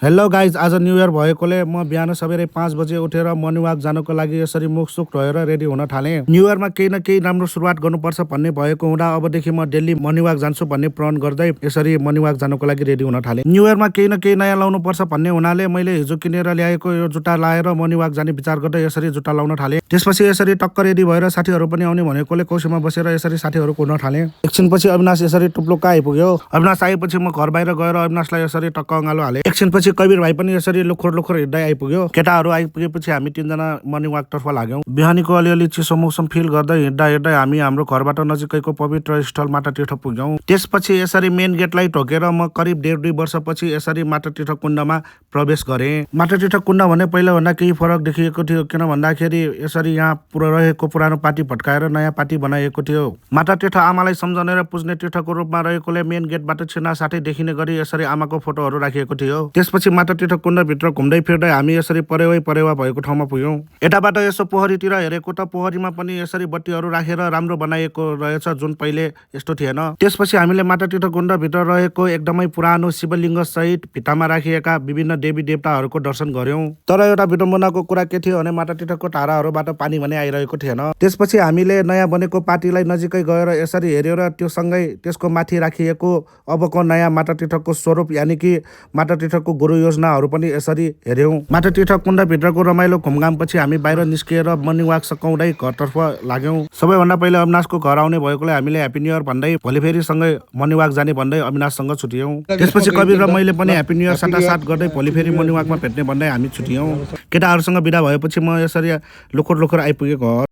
Hello guys, आज new year भएकोले म बिहान सबेरै 5 बजे उठेर मर्निङ वाक जानको लागि यसरी मुखसुख रहेर रेडी हुन थालेँ। न्यू इयरमा केही न केही राम्रो सुरुवात गर्नुपर्छ भन्ने भएको हुँदा अबदेखि म डेली मर्निङ वाक जान्छु भन्ने प्रण गर्दै यसरी मर्निङ वाक जानको लागि रेडी हुन थालेँ। न्यू इयरमा केही न केही नयाँ लाउनु पर्छ भन्ने हुनाले मैले हिजो किनेर ल्याएको यो जुत्ता लाएर मर्निङ वाक जाने विचार गर्दै यसरी जुत्ता लाउन थालेँ। त्यसपछि यसरी टक्क रेडी भएर साथीहरू पनि आउने भनेकोले कौसीमा बसेर यसरी साथीहरू कुर्न थालेँ। एकछिनपछि अविनाश यसरी टुप्लुक्क आइपुग्यो। अविनाश आएपछि म घर बाहिर गएर अविनाशलाई यसरी टक्क अँगालो हालेँ। एकछिनपछि कवीर भाइ पनि यसरी लुखोर लुखोर हिँड्दै आइपुग्यो। केटाहरू आइपुगेपछि हामी तीनजना मर्निङ वाकतर्फ लाग्यौँ। बिहानीको अलिअलि चिसो मौसम फिल गर्दै हिँड्दा हिँड्दै हामी हाम्रो घरबाट नजिकैको पवित्र स्थल मातातीर्थ पुग्यौँ। त्यसपछि यसरी मेन गेटलाई ढोकेर म करिब 1.5-2 वर्षपछि यसरी मातातीर्थ कुण्डमा प्रवेश गरेँ। मातातीर्थ कुण्ड भने पहिलाभन्दा केही फरक देखिएको थियो, किन भन्दाखेरि यसरी यहाँ रहेको पुरानो पाटी भट्काएर नयाँ पाटी बनाइएको थियो। मातातीर्थ आमालाई सम्झने र पुज्ने तीर्थको रूपमा रहेकोले मेन गेटबाट छिर्न साथै देखिने गरी यसरी आमाको फोटोहरू राखिएको थियो। त्यसपछि मातातीर्थ कुण्डभित्र घुम्दै फिर्दै हामी यसरी परेवा भएको ठाउँमा पुग्यौँ। यताबाट यसो पोखरीतिर हेरेको त पोखरीमा पनि यसरी बत्तीहरू राखेर राम्रो बनाइएको रहेछ, जुन पहिले यस्तो थिएन। त्यसपछि हामीले मातातीर्थ कुण्डभित्र रहेको एकदमै पुरानो शिवलिङ्ग सहित भित्तामा राखिएका विभिन्न देवी देवताहरूको दर्शन गर्यौँ। तर एउटा विडम्बनाको कुरा के थियो भने मातातीर्थको धाराहरूबाट पानी भने आइरहेको थिएन। त्यसपछि हामीले नयाँ बनेको पाटीलाई नजिकै गएर यसरी हेऱ्यो र त्यो सँगै त्यसको माथि राखिएको अबको नयाँ मातातीर्थको स्वरूप यानि कि मातातीर्थको गुरु योजनाहरू पनि यसरी हेऱ्यौँ। मातातीर्थ कुण्डभित्रको रमाइलो घुमघामपछि हामी बाहिर निस्किएर मर्निङ वाक सकाउँदै घरतर्फ लाग्यौँ। सबैभन्दा पहिले अविनाशको घर आउने भएकोले हामीले ह्याप्पी न्यू इयर भन्दै भोलि फेरि सँगै मर्निङ वाक जाने भन्दै अविनाशसँग छुट्यौँ। त्यसपछि कवीर र मैले पनि ह्याप्पी न्यू इयर साटासाट गर्दै भोलि फेरि मर्निङ वाकमा भेट्ने भन्दै हामी छुट्यौँ। केटाहरूसँग बिदा भएपछि म यसरी लुखोर लुखोर आइपुगेँ घर।